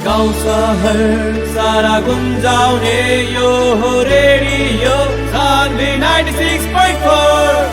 गाउँ सहर सारा गुन्जाउने यो हो रेडियो सान्वी 96.4।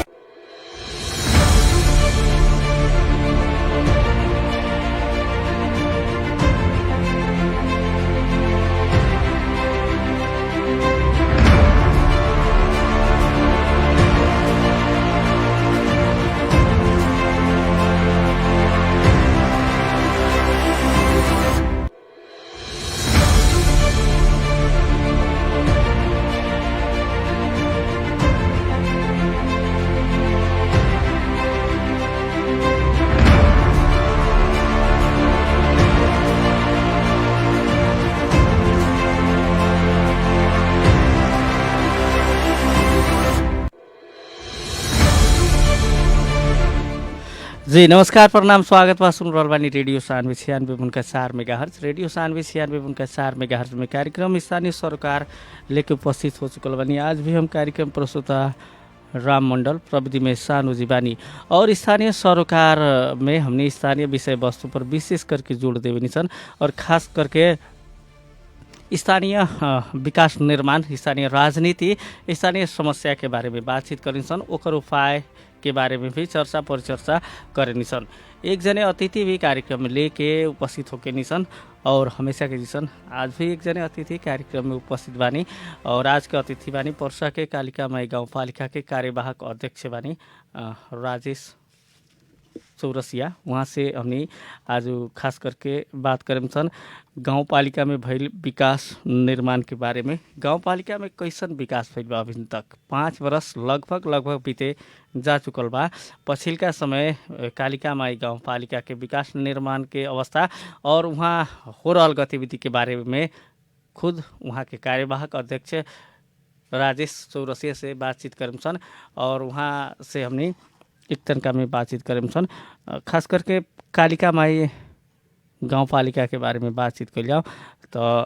जी नमस्कार प्रणाम स्वागत बा सुन रहल बानी radio Sanvi 96.4 megahertz. Radio Sanvi 96.4 megahertz में कार्यक्रम स्थानीय सरोकार लेके उपस्थित हो चुकल बानी। आज भी हम कार्यक्रम प्रस्तुता राम मंडल प्रविधि में सानू जी बानी और स्थानीय सरोकार में हमने स्थानीय विषय वस्तु पर विशेष करके जोड़ देवे निसन और खास करके स्थानीय विकास निर्माण, स्थानीय राजनीति, स्थानीय समस्या के बारे में बातचीत करिन्छन्, ओकर उपाय के बारे में भी चर्चा परिचर्चा करेनिसन। एक जने अतिथि भी कार्यक्रम में लेके उपस्थित होके निसन और हमेशा के निसन आज भी एक जने अतिथि कार्यक्रम में उपस्थित बानी और आज के अतिथि बानी पर्सा के कालिका माई गाउँपालिका के कार्यवाहक अध्यक्ष बानी राजेश चौरसिया। वहाँ से हमने आज खास करके बात करें सन गाउँपालिका में भइल विकास निर्माण के बारे में। गाउँपालिका में कैसन विकास भइल बा अभी तक 5 वर्ष लगभग बीते जा चुकल बा। पछिल्का समय कालिका माई गाउँपालिका के विकास निर्माण के अवस्था और वहाँ हो रहल गतिविधि के बारे में खुद वहाँ के कार्यवाहक अध्यक्ष राजेश चौरसिया से बातचीत करें सन और वहाँ से हमने एक तनका में बातचीत करें सन। खास करके कालिका माई गाउँपालिका के बारे में बातचीत कर जाओ तो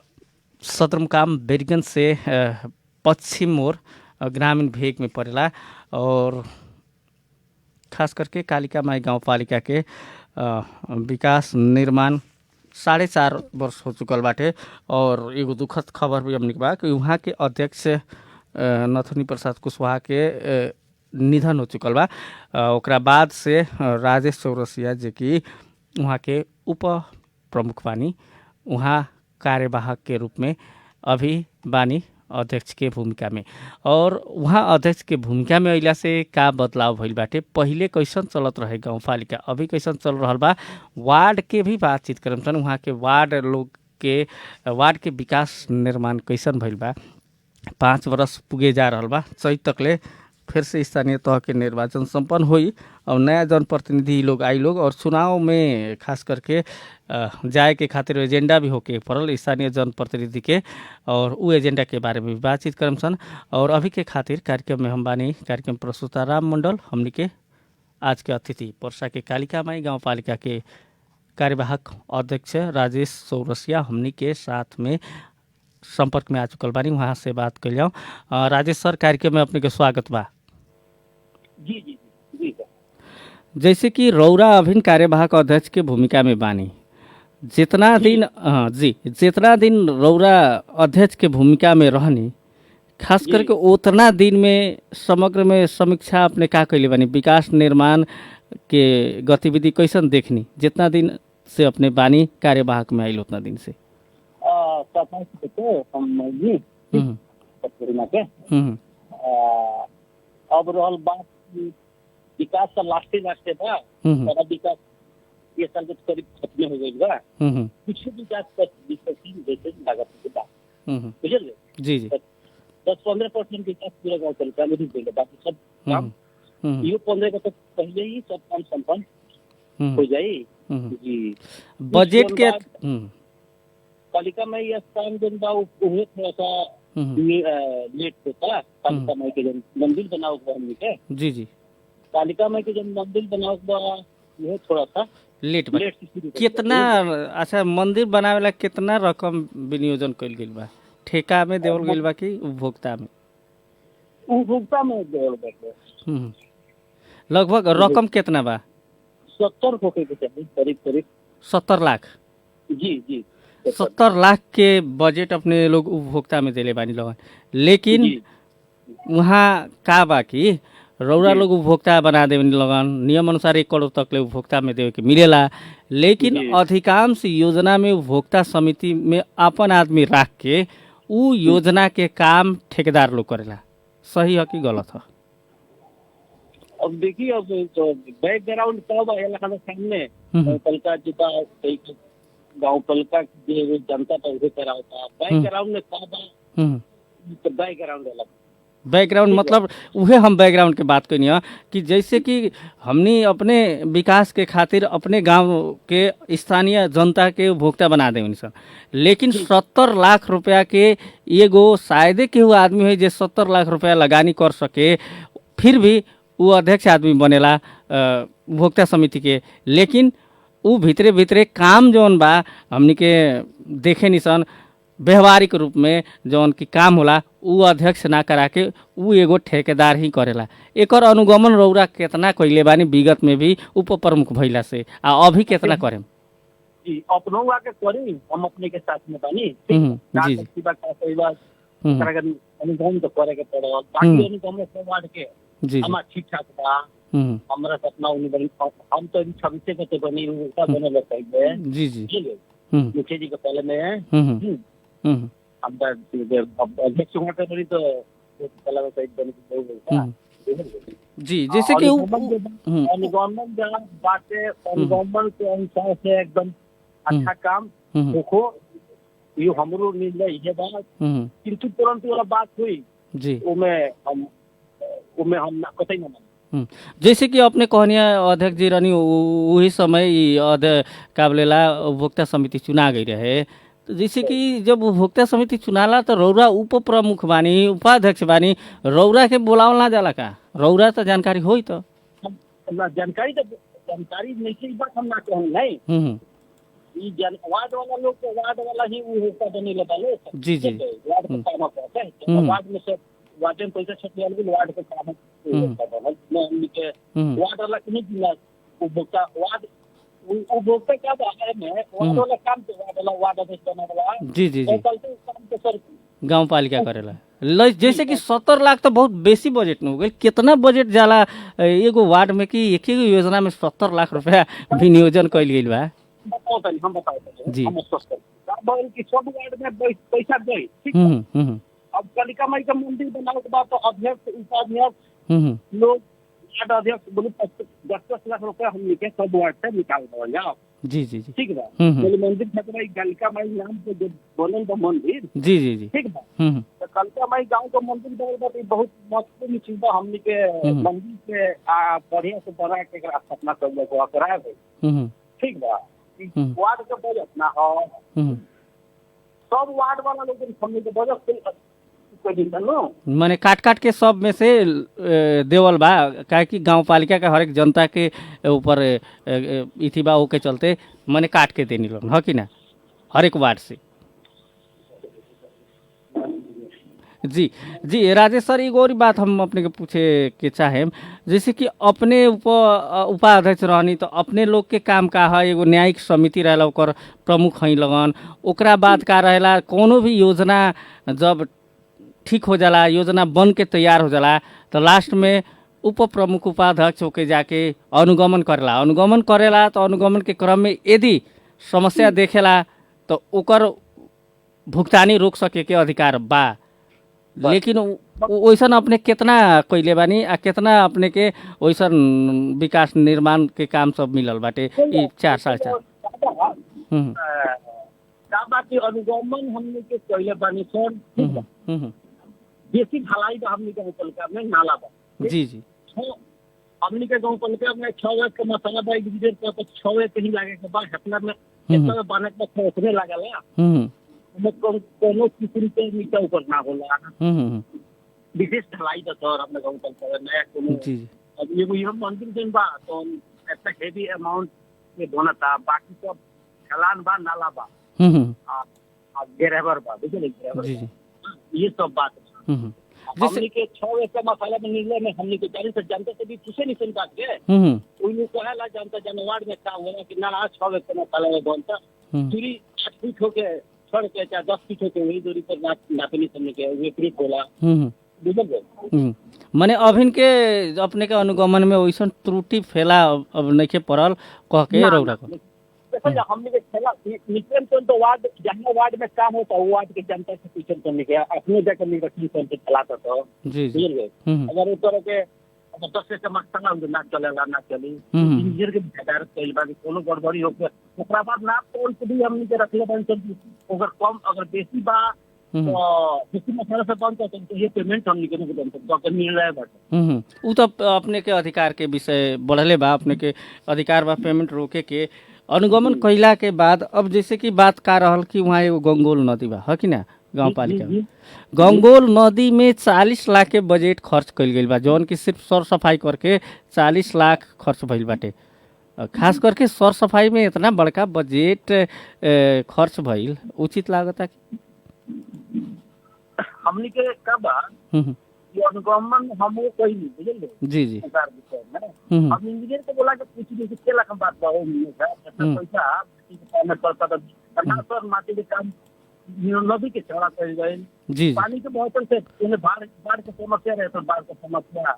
सदरमुकाम बेरगंज से पश्चिम मोड़ ग्रामीण भेग में पड़ेला और खास करके कालिका माई गाउँपालिका के विकास निर्माण 4.5 वर्ष हो चुकल बाटे और एगो दुखद खबर भी हमने बा कि वहाँ के अध्यक्ष नथुनी प्रसाद कुशवाहा के निधन हो चुकल बा। ओकरा बाद से राजेश चौरसिया जे कि वहाँ के उप प्रमुख बानी, वहाँ कार्यवाहक के रूप में अभी बानी अध्यक्ष के भूमिका में। और वहाँ अध्यक्ष के भूमिका में अइला से का बदलाव भइल बाटे, पहिले कैसन चलत रहे गाउँपालिका, अभी कैसन चल रहल बा, वार्ड के भी बातचीत करम सन। वहाँ के वार्ड लोग के वार्ड के विकास निर्माण कैसन भइल बा। 5 वर्ष पुगे जा रहल बा, चैत तकले फिर से स्थानीय तह के निर्वाचन संपन्न हुई और नया जनप्रतिनिधि लोग आई लोग और चुनाव में खास करके जाए के खातिर एजेंडा भी होके पड़ल स्थानीय जनप्रतिनिधि के और उ एजेंडा के बारे में भी बातचीत करम सन। और अभी के खातिर कार्यक्रम में हम बानी कार्यक्रम प्रस्तुता राम मंडल, हमनी के आज के अतिथि पर्सा के कालिका माई गाउँपालिका के कार्यवाहक अध्यक्ष राजेश चौरसिया हमनी के साथ में संपर्क में आ चुकल बानी। वहाँ से बात कर जाऊँ। राजेश सर, कार्यक्रम में अपने के स्वागत बा। जी जी जी जैसे कि रौरा अभिन्न कार्यवाहक अध्यक्ष के भूमिका में बानी, जितना दिन रौरा अध्यक्ष के भूमिका में रहनी, खास करके उतना दिन में समग्र में समीक्षा अपने का कैले बानी, विकास निर्माण के गतिविधि कैसन देखनी जितना दिन से अपने बानी कार्यवाहक में आइल उतना दिन से? अब रहल बात विकास का लास्टे बा, सारा विकास ये साल के करीब खत्म हो गइल बा। कुछ विकास का विकसित जैसे लागत के बा, बुझल जी जी 10-15% विकास पूरा गाँव चल चालू ही गइल, बाकी सब काम यो 15 का तो पहले ही सब काम संपन्न हो जाई। जी बजट के पालिका में यह स्थान जन बा उहे थोड़ा सा लेट होता। पालिका में के जन मंदिर बनाओ हमनी के जी जी पालिका में के जन मंदिर बनाओ बा यह थोड़ा सा लेट कितना अच्छा मंदिर बनावेला कितना रकम विनियोजन कइल गेल बा? ठेका में देवल गेल बा कि उपभोक्ता में? उपभोक्ता में देवल बा। लगभग रकम कितना बा? 70 होके के चाहिए, करीब 70 लाख। जी जी 70 लाख के बजट अपने लोग उपभोक्ता में देले बानी लगन, लेकिन वहाँ का बाकी रौरा लोग उपभोक्ता बना देवे लगन, नियम अनुसार 1 करोड़ तक ले उपभोक्ता में देवे के मिलेला, लेकिन अधिकांश योजना में उपभोक्ता समिति में अपन आदमी रख के उ योजना के काम ठेकेदार लोग करेला। सही है कि गलत है? अब देखिए, अब तो बैकग्राउंड कब आएला हमारे सामने, पलका जिता गाँव पलका जो जनता तो उसे करावता बैकग्राउंड में कब बैकग्राउंड अलग। बैकग्राउंड मतलब उहे हम बैकग्राउंड के बात करनी है कि जैसे कि हमनी अपने विकास के खातिर अपने गांव के स्थानीय जनता के उपभोक्ता बना दें सर, लेकिन 70 लाख रुपया के एगो शायदे के हुआ आदमी है जो 70 लाख रुपया लगानी कर सके, फिर भी वो अध्यक्ष आदमी बनेला उपभोक्ता समिति के, लेकिन वो भितरे भितरे काम जौन बा हमनी के देखे निसन व्यवहारिक रूप में जौन की काम होला उ अध्यक्ष ना करा के उ एगो ठेकेदार ही करेला। एकर अनुगमन रौरा कितना कइले बानी विगत में भी उप प्रमुख भइला से, आ अभी कितना करें? जी अपनों आके करी, हम अपने के साथ में बानी। जी जी बात सही बात अनुगमन तो करे के पड़े, बाकी अनुगमन सब वार्ड के जी हमार ठीक ठाक बा। हमरा सपना हम तो 26 के तो बनी होता बने लगता है। जी जी मुखिया जी के पहले में हम अध्यक्ष हुआ कर रही तो पहला साइड बने के जी, जैसे कि अनुगमन जहाँ बातें अनुगमन के अनुसार से एकदम अच्छा काम देखो, ये हमरो निर्णय ये बात, किंतु तुरंत वाला बात हुई जी उमे हम ना कतई ना माने। जैसे कि अपने कहनिया अध्यक्ष जी रहनी वही समय का बोलेला उपभोक्ता समिति चुना गई रहे, तो जैसे कि जब उपभोक्ता समिति चुनाला तो रौरा उप प्रमुख बानी, उपाध्यक्ष बानी, रौरा के बोलावल ना जाला का? रौरा तो जानकारी होई तो जानकारी नहीं की बात हम ना कहूं नहीं। ये वार्ड वाला लोग तो वार्ड वाला ही वो होता बने लगा ले। जी वार्ड का काम होता है, वार्ड में सब वार्ड में पैसा छपने वाले वार्ड का काम होता है। मैं उनके वार्ड वाला नहीं दिला उपभोक्ता वार्ड उपभोक्ता क्या बात है, मैं वार्ड वाला काम तो वार्ड अध्यक्ष बना वाला जी काम तो सर गाँव पालिका करेला। जैसे कि 70 लाख तो बहुत बेसी बजट में हो गई, कितना बजट जाला एगो वार्ड में कि एक ही योजना में 70 लाख रुपया विनियोजन कैल गई बा? हम बताओ जी कि सब वार्ड में पैसा गई, ठीक है। अब कालिका माई का मंदिर बनाने के बाद तो अध्यक्ष उपाध्यक्ष लोग वार्ड अध्यक्ष बोले 10 लाख रुपया हम लेके सब वार्ड से निकाल दो। जी ठीक है। बोले मंदिर ठकराई कालिका माई नाम से जो बनल बा मंदिर, जी ठीक है। तो कालिका माई गांव का मंदिर बनल बा बहुत महत्वपूर्ण चीज बा, हमनी के मंदिर के बढ़िया से बना के स्थापना कर ले कराए गई, ठीक बा। वार्ड के बजट ना हो सब वार्ड वाला लोग हमनी के बजट माने काट के सब में से देवल बा, काहे कि गांव पालिका का हर एक जनता के ऊपर इथी बा के चलते माने काट के देनी लोग है कि ना हर एक वार्ड से। जी राजेश सर, एक और बात हम अपने के पूछे के चाहे, जैसे कि अपने उपाध्यक्ष रहनी तो अपने लोग के काम का है, एगो न्यायिक समिति रहेला ओकर प्रमुख है लगन, ओकरा बाद का रहेला कोनो भी योजना जब ठीक हो जाला, योजना बन के तैयार हो जाला तो लास्ट में उप प्रमुख उपाध्यक्ष होके जाके अनुगमन करेला तो अनुगमन के क्रम में यदि समस्या देखेला तो ओकर भुगतानी रोक सके के अधिकार बा। लेकिन वैसन अपने कितना कैले बानी आ कितना अपने के वैसन विकास निर्माण के काम सब मिलल बाटे 4 साल अनुगमन हमने के कैले बानी सर, बेसी ढलाई बा हमनी के पलका में नाला बा। जी हमनी के गांव पलका में 6 वर्ष का मसाला बा गिजर का तो 6 वर्ष कहीं लागे के बाद हटना में इतना बने के उसने लागला हम कोनो किस्म के नीचे ऊपर ना होला। विशेष ढलाई तो सर अपने गांव पलका में नया कोनो अब ये हम मंदिर दिन बा तो इतना हेवी अमाउंट में बनता, बाकी सब ढलान बा नाला बा अब ड्राइवर बा बुझले ये सब बात हमनी के 6 वर्ष का मसाला में निर्णय में हमनी के 40 जनता से भी पूछे नहीं बात के उन्हें कहेला जनता जनवाड़ में का होला कि ना 6 वर्ष का मसाला में बनता पूरी फीट होके छोड़ के चाहे 10 फीट होके वही दूरी पर नापनी समझ के विपरीत होला। बुझल माने अभिन के अपने के अनुगमन में वैसन त्रुटि फैला अब नहीं पड़ल कह के रौरा को देखो हमने के खेला नियंत्रण तो वार्ड जहाँ वार्ड में काम होता है वो वार्ड के जनता से पूछन करने के अपने जाकर निर्वाचन करके चलाता तो जी अगर उस तरह के अगर 10 से मस्तना ना चलेगा ना चली इंजीनियर के ठेकेदार कई बार कोनो गड़बड़ी हो गया ओकरा बाद ना कौन से भी हमने के रखले बन अगर कम अगर बेसी बा तो बेसी मसाला से बंद करते तो ये पेमेंट हमने के नहीं बन सकता मिल रहा है बाटे उ तो अपने के अधिकार के विषय बढ़ले बा अपने के अधिकार बा पेमेंट रोके के अनुगमन कइला के बाद अब जैसे कि बात का रहल कि वहाँ एगो गंगोल नदी बा है कि ना गाँव पालिका में गंगोल नदी में 40 लाख के बजट खर्च कइल गइल बा जौन की सिर्फ सर सफाई करके 40 लाख खर्च भइल बाटे खास करके सर सफाई में इतना बड़का बजट खर्च भइल उचित लागता कि हमनी के का बा ये अनुगमन हम कोई नहीं बुझल जी सरकार विषय में हम इंजीनियर को बोला कि पूछ ली कि लाख बात बा हो पैसा पेमेंट करता था करना सर माटी के काम नदी के चौड़ा कर गए जी पानी के बहुत से उन्हें बाढ़ के समस्या रहे तो बाढ़ के समस्या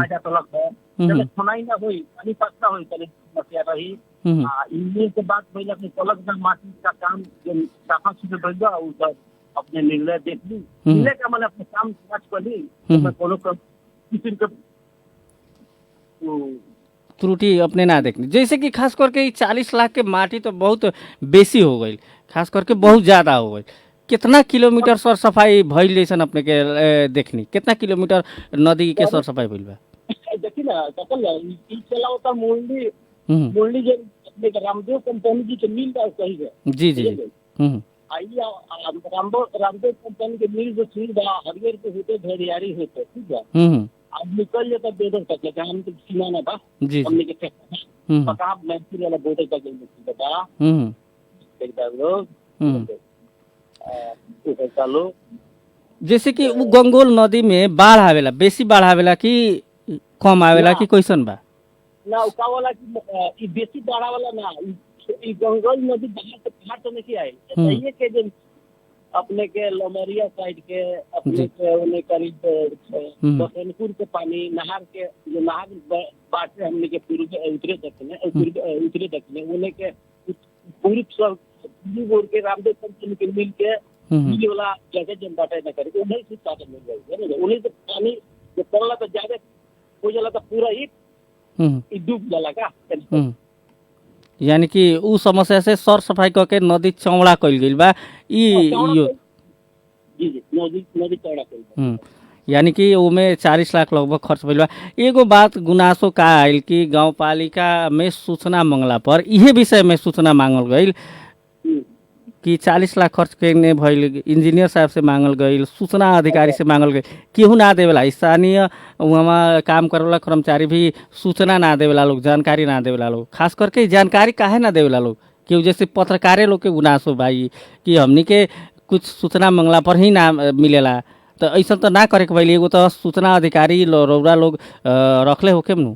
आ जाता लग है जब सुनाई ना हुई पानी पक्का हुई तले समस्या रही इंजीनियर के बाद पहले अपने पलक में माटी का काम जो साफा से भेजा उधर अपने निर्णय देख ली निर्णय का मैंने अपने काम समझ कर ली तो मैं कोनो किसी का त्रुटि अपने ना देखनी जैसे कि खास करके 40 लाख के माटी तो बहुत बेसी हो गई खास करके बहुत ज्यादा हो गई कितना किलोमीटर सर सफाई भइल जैसन अपने के देखनी कितना किलोमीटर नदी के सर सफाई भइल बा देखी ना कतल ई चलाओ तो मुरली जे अपने रामदेव कंपनी जी के मिल बा सही है जी आई रामदेव कंपनी के मिल जो चीज बा हरियर के होते भेड़ियारी होते ठीक है अब निकल जाता बेदर तक जहाँ हम सीमा ना बा हमने के पका मैंसी वाला बोर्डर तक बता लोग जैसे कि वो गंगोल नदी में बाढ़ आवेला बेसी बाढ़ आवेला कि कम आवेला कि कैसन बा ना उका वाला कि बेसी बाढ़ वाला ना ई गंगोल नदी बाहर से पहाड़ तो नहीं आए ये के दिन अपने के लमरिया साइड के अपने के उन्हें करीब बसनपुर के पानी नहर के जो नहर बाटे हमने के पूर्व उतरे तक में उन्हें के पूर्व सब बोल के रामदेव कंपनी के मिल के ये वाला जगह जन बाटे न करे उन्हें से साधन मिल जाए उन्हें से पानी जो पड़ला तो ज्यादा हो जाला तो पूरा ही डूब जाला का यानी कि उ समस्या से सर सफाई करके नदी चौड़ा कइल गइल बा ई जी नदी चौड़ा कइल यानी कि उमे 40 लाख लगभग खर्च भइल बा एगो बात गुनासो का आइल कि गाँव पालिका में सूचना मंगला पर इहे विषय में सूचना मांगल गइल कि 40 लाख खर्च करने भइल इंजीनियर साहब से मांगल गइल सूचना अधिकारी से मांगल गइल केहू ना देवेला स्थानीय वहाँ काम करेवाला कर्मचारी भी सूचना ना देवेला लोग जानकारी ना देवेला लोग खास करके जानकारी काहे ना देवेला लोग केहू जैसे पत्रकारे लोग के गुनासो भाई कि हमनी के कुछ सूचना मंगला पर ही ना मिलेला तो ऐसा तो ना करे के भइल एगो तो सूचना अधिकारी रौरा लोग रखले होके नु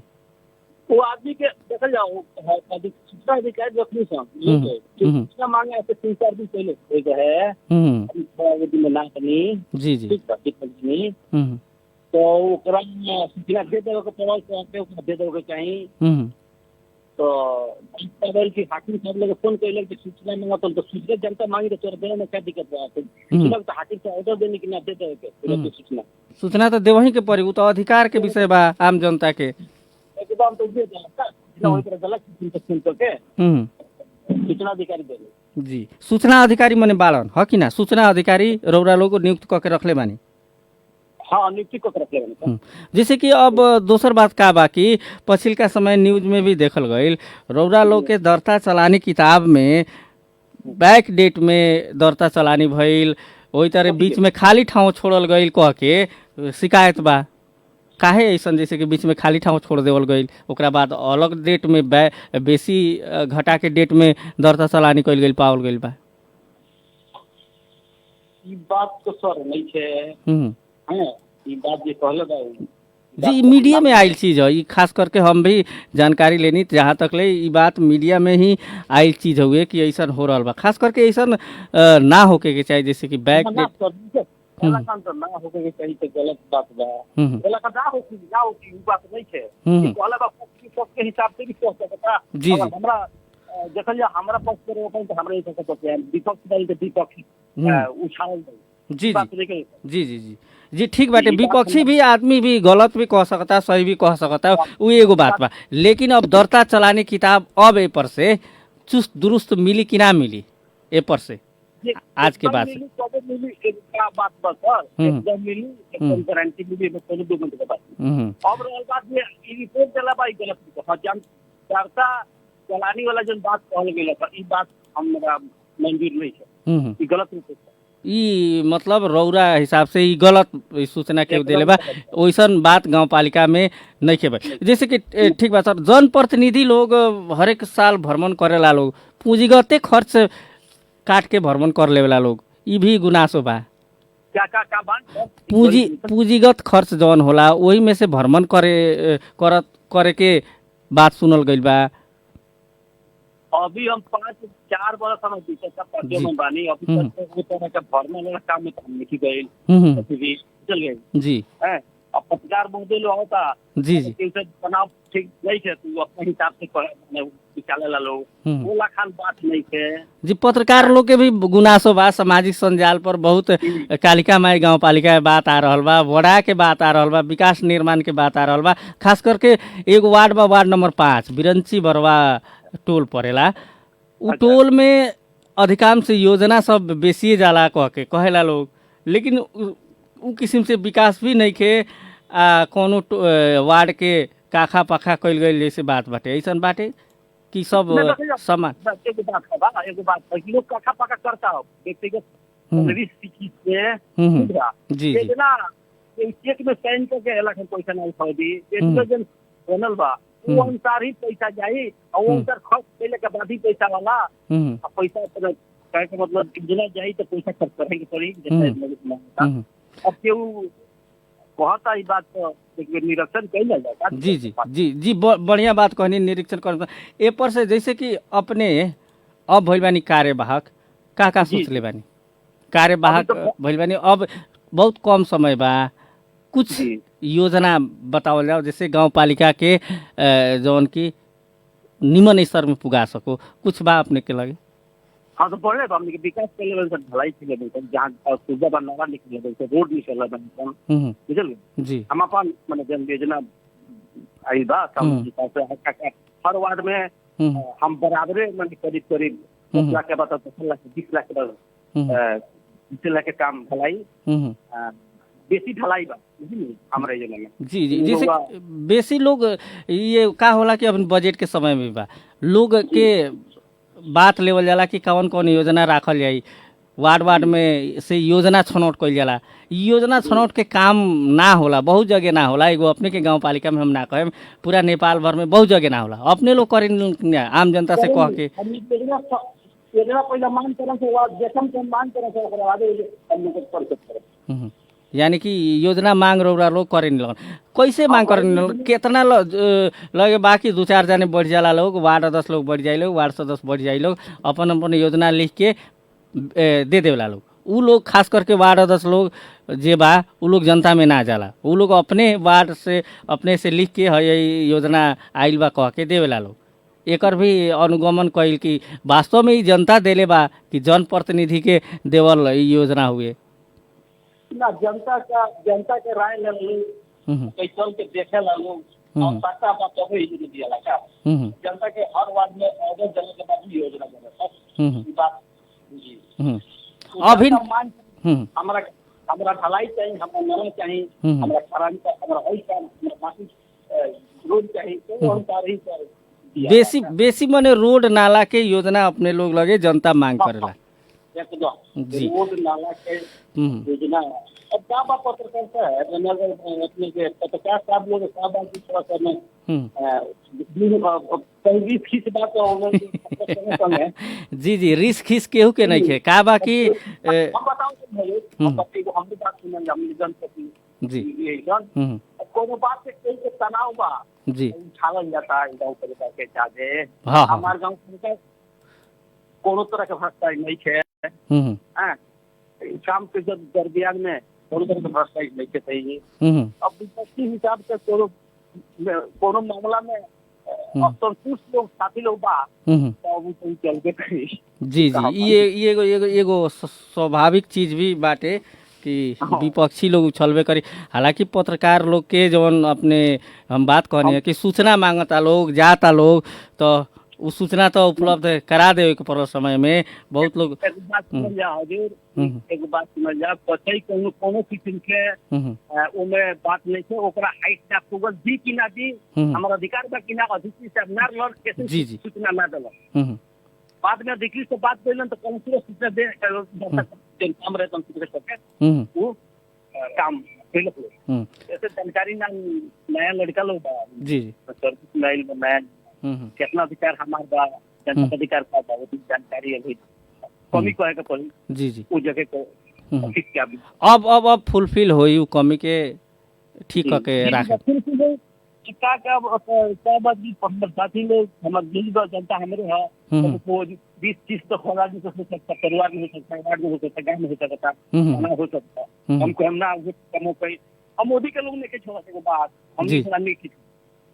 वो आदमी के देखल जाओ सूचना अधिकारी रखनी सूचना मांगे ऐसे 3-4 दिन पहले जो है दिन ना कनी जी तो ओकरा सूचना दे देवे के पड़ल तो ओकरा दे देवे के चाहिए तो खबर की हाकिम साहब लोग फोन कइले कि सूचना मांगा तो सूचना जनता मांगी तो तोर देने में क्या दिक्कत बा सूचना तो हाकिम से ऑर्डर देने की ना दे देवे के सूचना तो देवही के पड़ी उ तो अधिकार के विषय बा आम जनता के एकदम तो दे देला वही तरह गलत सुन के सूचना अधिकारी दे जी सूचना अधिकारी माने बालन ह कि ना सूचना अधिकारी रौरा लोग नियुक्त करके रखले बानी हाँ नियुक्ति को रखले बानी जैसे कि अब दोसर बात का बा कि पछिलका समय न्यूज में भी देखल गइल रौरा लोग के दर्ता चलानी किताब में बैक डेट में दर्ता चलानी भइल वही तरह बीच में खाली ठाव छोड़ल गइल कह के शिकायत बा काहे ऐसा जैसे कि बीच में खाली ठाव छोड़ देवल गइल ओकरा बाद अलग डेट में बेसी घटा के डेट में दर्ता चलानी कइल गइल पावल गइल बा ई बात तो सर नहीं छे हां ई बात जे कहले बा जी मीडिया में आयल चीज है, खास करके हम भी जानकारी लेनी जहाँ तक ले ई बात मीडिया में ही आयल चीज हुए कि ऐसा हो रहा बा, खास करके ऐसा ना होके के चाहिए, जैसे कि बैक ना ना होके के चाहिए तो गलत बात बा। गलत ना हो कि उ बात नहीं है कि कहला बा पक्ष के हिसाब से भी सोच सकता। जी जी हमरा देखल जा हमरा पक्ष करे अपन तो हमरे हिसाब से सोचे विपक्ष दल के विपक्ष उछाल जी जी जी जी जी ठीक बाटे। विपक्षी भी आदमी भी गलत भी कह सकता, सही भी कह सकता, वो एगो बात बा। लेकिन अब दरता चलाने किताब अब ए पर से चुस्त दुरुस्त मिली कि ना मिली ए पर से आज के बाद से मिली एक बात बस सर एकदम मिली एकदम गारंटी मिली में कोनो दो मिनट के बात। अब रहल बात ये रिपोर्ट चला भाई गलत हम दरता चलाने वाला जो बात कहल गेल था ई बात हमरा मंजूर नहीं है, ई गलत रिपोर्ट है। ई मतलब रौरा हिसाब से ई गलत सूचना के देले बा, वैसन बात गांव पालिका में नहीं खेबे। जैसे कि ठीक बात सर, जनप्रतिनिधि लोग हर एक साल भ्रमण करेला, लोग पूंजीगते खर्च काट के भ्रमण कर लेवेला लोग, ई भी गुनासो बा। क्या बात पूंजीगत खर्च जौन होला वही में से भ्रमण करे के बात सुनल गइल बा। अभी हम 4 बरस हम बीते सब पढ़े में बानी, अभी तक वो तरह का भरने वाला काम में हम नहीं गए चल गए जी हैं। अब पत्रकार महोदय लोग होता जी जी कैसे तनाव ठीक नहीं है, तू अपने हिसाब से निकाले ला लोग वो लाखान बात नहीं है जी। पत्रकार लोग के भी गुनासो बा, सामाजिक संजाल पर बहुत कालिका माई गाँव पालिका के बात आ रहल बा, वड़ा के बात आ रहल बा, विकास निर्माण के बात आ रहल बा। खास करके एगो वार्ड बा, वार्ड नंबर 5 बिरंची बरवा टोल पड़ेला। उ टोल में अधिकांश योजना सब बेसिए जाला कह के कहेला लोग, लेकिन उ किस्म से विकास भी नहीं खे। कोनो वार्ड के काखा पाखा कइल गइल जैसे बात बाटे, ऐसन बाटे कि सब समान एगो बात कि लोग काखा पाखा करता हो व्यक्तिगत जी जी ना चेक में साइन करके एला पैसा नहीं खरीदी जन बनल बा वो अनुसार ही पैसा जाई और वो अनुसार खर्च कैले के बाद ही पैसा वाला पैसा कहे के मतलब जिला जाई तो पैसा खर्च करे के पड़ी जैसे अब केहू कहता ई बात तो निरीक्षण कैल जाता। जी जी जी जी बढ़िया बात कहनी, निरीक्षण कर ए पर से जैसे कि अपने अब भइल बानी कार्यवाहक का सोच ले बानी, कार्यवाहक भइल बानी अब बहुत कम समय बा, कुछ योजना बताओ जाओ जैसे गांव पालिका के जौन की निमन स्तर में पुगा सको, कुछ बा अपने के लगे। हाँ तो पढ़ले हमने के विकास के लेवल से ढलाई के लेवल से जहां सुविधा बनवा निकल लेवल से रोड निकल बन बुझल जी। हम अपन माने जन योजना आई बा हर वार्ड में हम बराबरे माने करीब 10 लाख के बाद 10 लाख 20 लाख के बाद 20 लाख के काम ढलाई बेसी ढलाई बा हमारे योजना में। जी जी जैसे बेसी लोग ये का होला कि अपन बजट के समय में बा लोग के बात लेवल जाला कि कौन कौन योजना राखल जाई, वार्ड में से योजना छनौट कइल जाला। योजना छनौट के काम ना होला, बहुत जगह ना होला, एगो अपने के गांव पालिका में हम ना कहें, पूरा नेपाल भर में बहुत जगह ना होला। अपने लोग करें आम जनता से कह के योजना पहले मांग करन से वेतन के मांग करन से ओकरा बाद हम लोग कर सकते, यानी कि योजना मांग रौरा लोग करे नहीं लगन। कैसे मांग करे नहीं लगन, कितना लगे बाकी 2-4 जने बढ़ जाला लोग, वार्ड सदस्य लोग बढ़ जाए लोग, वार्ड सदस्य बढ़ जाए लोग, अपन अपन योजना लिख के दे देवला लोग। उ लोग खास करके वार्ड सदस्य लोग जे बा उ लोग जनता में ना जाला, उ लोग अपने वार्ड से अपने से लिख के है योजना आइल बा कह के देवेला लोग। एकर भी अनुगमन कइल कि वास्तव में जनता देले बा कि जनप्रतिनिधि के देवल योजना हुए ना जनता के राय ले लो कैसन के देखे ला लोग और पता बात हो ही दिया ला का जनता के हर वार्ड में ऑर्डर देने के बाद भी योजना बने सब बात जी। अभी हमरा ढलाई चाहिए, हमरा नल चाहिए, हमरा खराबी का हमरा होई का हमरा बाकी रोड चाहिए तो अनुसार ही कर बेसी मने रोड नाला के योजना अपने लोग लगे जनता मांग करेला जी। रोड नाला के योजना अब क्या बात पत्रकारिता है अपने के पत्रकार साहब लोग साहब की थोड़ा सा जी जी रिस्क खींच केहू के नहीं है का बाकी हम बताओ हम भी बात सुनल हमने जनप्रति जी कोनो बात से कोई के तनाव बा जी उठावल जाता है गाँव परिवार के जादे। हाँ हाँ हमार गाँव में कोनो तरह के भ्रष्टाचार नहीं है। हाँ, काम के दरमियान में कोनो तरह के भ्रष्टाचार नहीं है सही। अब विपक्षी हिसाब से कोनो मामला में असंतुष्ट लोग साथी लोग बा तो वो तो चलते करी। जी जी, ये एगो स्वाभाविक चीज भी बाटे कि विपक्षी लोग उछलबे करी। हालांकि पत्रकार लोग के जवन अपने हम बात कहनी है कि सूचना मांगता लोग, जाता लोग, तो वो सूचना तो उपलब्ध करा दे के पर समय में बहुत लोग। एक बात समझ जा हजूर, एक बात समझ जा, पतई कोनो किस्म के ओमे बात नहीं है, ओकरा हाइट ना पुगल दी कि ना दी, हमारा अधिकार बा कि ना, अधिकारी से ना लड़ कैसे सूचना ना देला। बाद में अधिकारी से बात कइलन तो कौन सी सूचना दे काम रहे तुम सूचना सके वो काम बिल्कुल ऐसे जानकारी ना नया लड़का लोग बा। जी सर्विस मेल में मैं कितना अधिकार हमार बा, जनता अधिकार का बा, वो जानकारी अभी कमी को है का पड़ी। जी जी, उस जगह को ठीक क्या भी अब फुलफिल होई उ कमी के ठीक के राखे का सब आदमी साथी लोग हमारे दिल्ली का जनता हमारे है तो 20-30 तो होगा भी हो सकता, परिवार में हो सकता, वार्ड में हो सकता, गाँव में हो सकता, थाना हो सकता। हमको हम ना कमो कहीं हम मोदी के लोग ने के छोड़ा के बात हम नहीं की।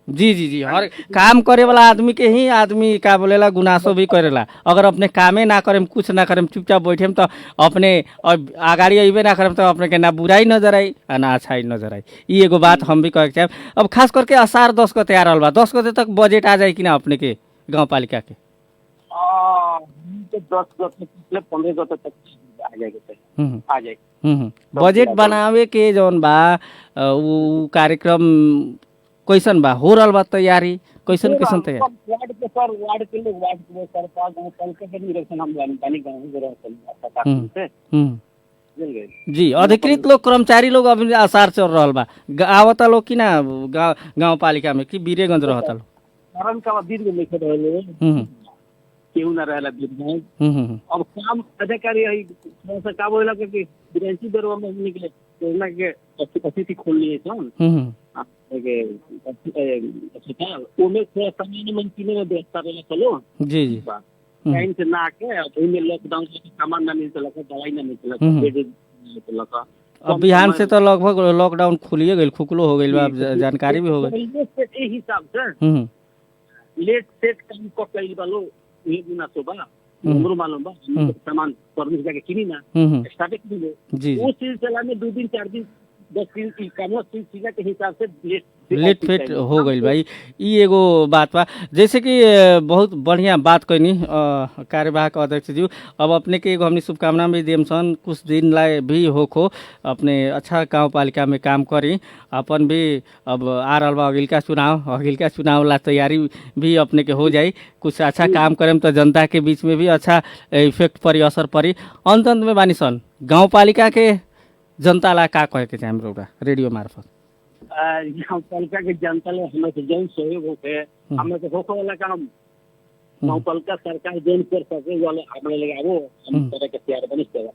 जी जी जी, हर काम करे वाला आदमी के ही आदमी का बोलेला गुनासो भी करेला। अगर अपने कामे ना करेम, कुछ ना करेम, चुपचाप बैठेम तो अपने आगाड़ी अबे ना करेम तो अपने के ना बुराई नजर आई और ना अच्छाई नजर आई। ये एगो बात हम भी कहे चाहे। अब खास करके आषाढ़ 10 को तैयार रहल बा, 10 गते तक बजट आ जाए कि ना अपने के गाँव पालिका के? 10 गते 15 गते तक आ जाएगा, आ जाए। बजट बनावे के जौन बा उ कार्यक्रम कैसन बा, हो रहल बा तैयारी, कैसन तैयारी? वार्ड के सर, वार्ड के लोग, वार्ड के सरकार गांव पालिका के निरीक्षण हम पानी गांव में रहते हैं। जी, अधिकृत लोग, कर्मचारी लोग अभी आसार चल रहल बा, आवता लोग कि ना गांव पालिका में कि बीरेगंज रहता लोग? कारण का बीर में लेके रहले केहू ना रहला बीर में। अब काम अधिकारी है थोड़ा का बोला कि बिरेंसी दरवा में निकले कोना के अतिथि खोल लिए सन के ओमे थोड़ा समय में किने में व्यस्त रहला चलो। जी जी, टाइम से ना के ओमे लॉकडाउन से सामान ना मिलता, दवाई ना मिलता, बेड मिलता। अब बिहान से तो लगभग लॉकडाउन खुलिए गइल, खुकलो हो गइल बा, जानकारी भी हो गई। ए हिसाब से लेट सेट काम को कइल बालो ये गुना तो बा हमरो मालूम बा, सामान परमिट जाके किनी ना स्टार्ट कर दो। वो सिलसिला में 2 दिन 4 दिन 10 दिन की काम सिलसिला के हिसाब से लेट फेट हो गई भाई। ये एगो बात बा, जैसे कि बहुत बढ़िया बात कहनी कार्यवाहक अध्यक्ष जी। अब अपने के एगो हमनी शुभकामना भी देम सन, कुछ दिन लाए भी होखो अपने अच्छा गाँव पालिका में काम करी। अपन भी अब आ रहा बा अगिलका चुनाव ला तैयारी भी अपने के हो जाई, कुछ अच्छा काम करेम तो जनता के बीच में भी अच्छा इफेक्ट पड़ी, असर पड़ी। अंत में बानी सन गाँव पालिका के जनता ला का कहे के चाहे हमरा रेडियो मार्फत? गाँव पालिका के जनता लोग हमें से जौन सहयोग होके हमें से होके वाला काम गाँव पालिका सरकार जौन कर सके वाले हमारे लगे वो हम तरह के तैयार बनी देगा।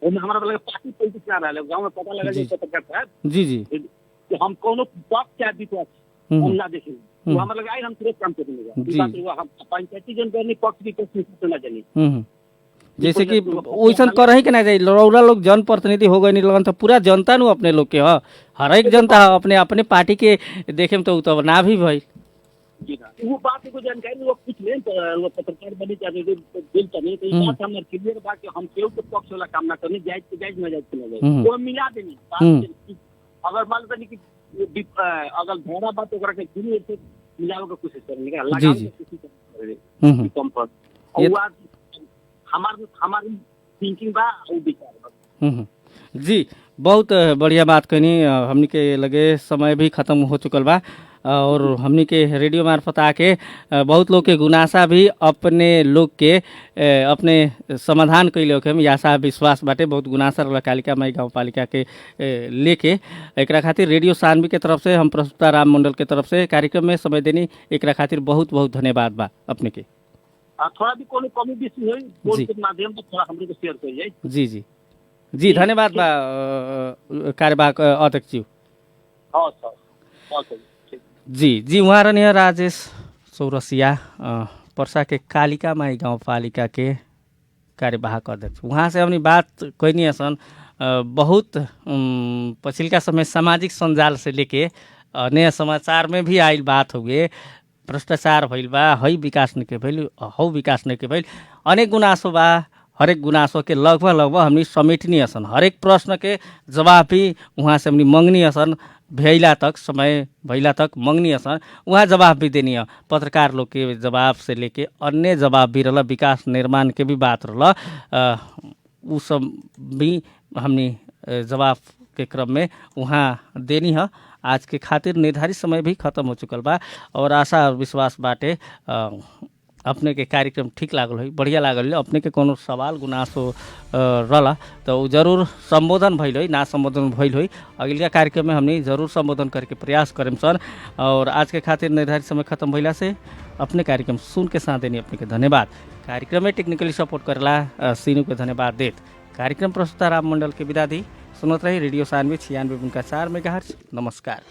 वो हमारा लगे पार्टी पॉलिटिक्स ना रहा गाँव में पता लगा जो पत्रकार साहब जी जी कि हम कोनो पक्ष क्या विपक्ष हम ना देखें, वो हमारे लगे हम तुरंत काम करेंगे। हम पंचायती जन करनी पक्ष विपक्ष ना जानी, जैसे कि वैसा करही के ना जाए। रौरा लोग जन प्रतिनिधि हो गए लगन तो पूरा जनता नु अपने लोग के ह, हर एक जनता अपने अपने पार्टी के देखे तो तब ना भी भाई वो बात को जानकारी लोग कुछ नहीं तो पत्रकार बनी चाहते दिल नहीं तो ये बात हमारे क्लियर बा कि हम केहू के पक्ष वाला काम ना करनी, जायज के जायज ना जायज के ना जाए वो मिला देनी बात। अगर मान लो कि अगर धरा बात ओकरा के दुनिया से मिलावे के कोशिश करने का लगावे की कोशिश करे कम पर और हमारी थिंकिंग बा और विचार बा। जी, बहुत बढ़िया बात कहनी। हमनी के लगे समय भी खत्म हो चुकल बा और हमनी के रेडियो मार्फत आके बहुत लोग के गुनासा भी अपने लोग के अपने समाधान कैले होके हम आशा विश्वास बाटे। बहुत गुनासा रहा कालिका माई गाँव पालिका के लेके, एकरा खातिर रेडियो सानवी के तरफ से, हम प्रस्तुता राम मंडल के तरफ से कार्यक्रम में समय देनी, एकरा खातिर बहुत बहुत धन्यवाद बा अपने के। थोड़ा भी कोनो कमी बेसी होई बोल के माध्यम से थोड़ा हमरे को शेयर कर जाए। जी जी जी, धन्यवाद बा कार्यवाहक अध्यक्ष जी। हवस् हवस् ठीक जी वहाँ रहने राजेश चौरसिया पर्सा के कालिका माई गाउँपालिका के कार्यवाहक अध्यक्ष। वहाँ से अपनी बात कोई नहीं सन बहुत पछिल्का समय सामाजिक सञ्जाल से लेके नया समाचार में भी आइल बात हो गए भ्रष्टाचार भइल बा, है विकास नहीं के भइल, हौ विकास नहीं के भइल, अनेक गुनासो बा। हरेक गुनासो के लगभग हमनी समेटनी असन, हरेक प्रश्न के जवाब भी वहाँ से हमनी मंगनी असन, भैला तक समय भैला तक मंगनी असन, वहाँ जवाब भी देनी है। पत्रकार लोग के जवाब से लेके अन्य जवाब भी रहला, विकास निर्माण के भी बात रहला, उ सब भी हमनी जवाब के क्रम में वहाँ देनी है। आज के खातिर निर्धारित समय भी खत्म हो चुकल बा और आशा और विश्वास बाटे अपने के कार्यक्रम ठीक लागल हो, बढ़िया लागल हो। अपने के कोनो सवाल गुनासो रहला तो जरूर संबोधन भइल हो, ना संबोधन भइल हो, अगला कार्यक्रम में हमने जरूर संबोधन करके प्रयास करें सर। और आज के खातिर निर्धारित समय खत्म भइला से अपने कार्यक्रम सुन के साथ देनी अपने के धन्यवाद। कार्यक्रम में टेक्निकली सपोर्ट करेला सीनू के धन्यवाद देत। कार्यक्रम प्रस्तुता राम मंडल के विदा दी। सुनत रही रेडियो सानवी 96.4 मेगाहर्ट्ज। नमस्कार।